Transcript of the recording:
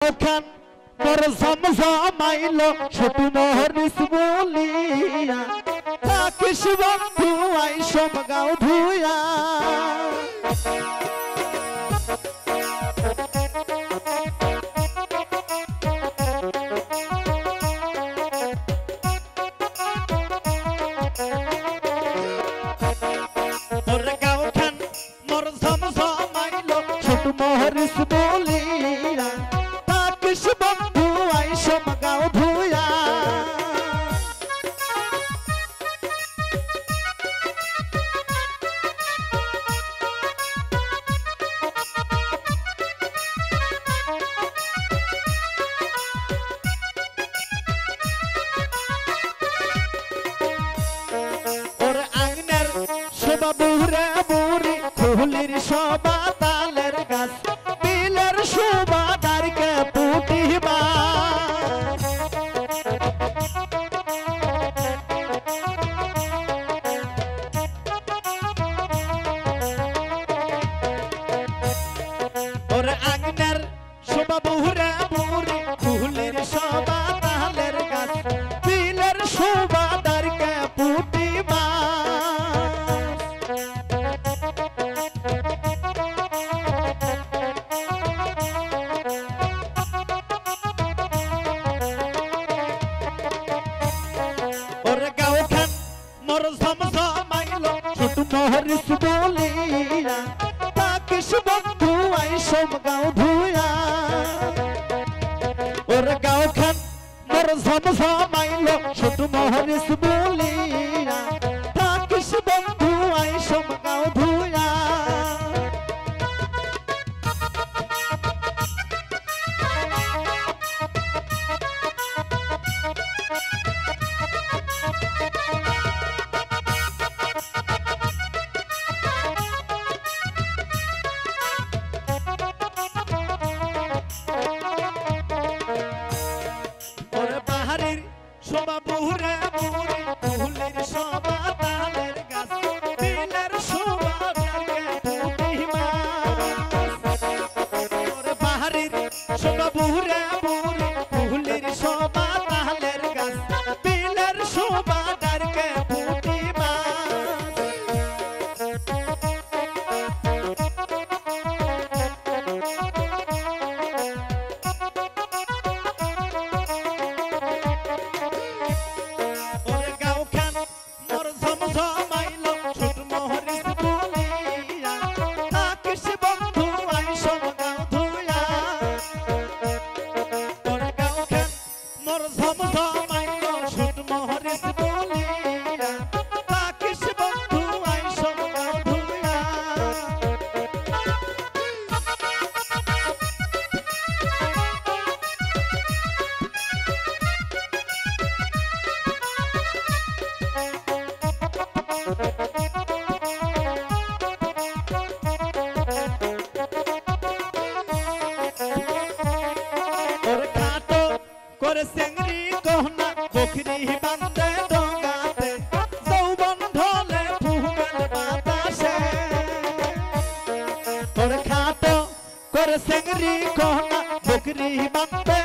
ওখান মোর সমসমাইলো ছোট মহরিস বলিয়া থাকিস বন্ধু আই সব গাও ধুয়া মোর গাও খান মোর সমসমাইলো ছোট মহরিস বলিয়া থাকিস বন্ধু আই সব গাও ধুয়া বুড়ে বুড়ি খুলির সবা তালের গাছ বিলের শোভা দারকে পুটিবা ওর আঙ্গনের শোভা বুড়ে বুড়ি খুলির সবা তালের গাছ বিলের শোভা দারকে পুটিবা মোর সমসমাইলো ছোট মহরিস বলিয়া থাকিস বন্ধু আই সব গাও ধুয়া ওর গাও খান মোর সমসমাইলো ছোট মহরিস বলিয়া থাকিস বন্ধু আই সব গাও ধুয়া শোভা বুড়ে বুড়ি ফুলের শোভা তালের গাছ বিলের শোভা দারকে পুটিবা ওর বাহারির শোভা বুড়ে বুড়ি ফুলের শোভা তালের গাছ বিলের শোভা দারকে পুটিবা করে সেংরি কোহনা বকরি বান্দে ডঙ্গাতে যৌবন ঢলে ফুমেল বাতাসে ওর খাটো করে সেংরি কোহনা বকরি বান্দে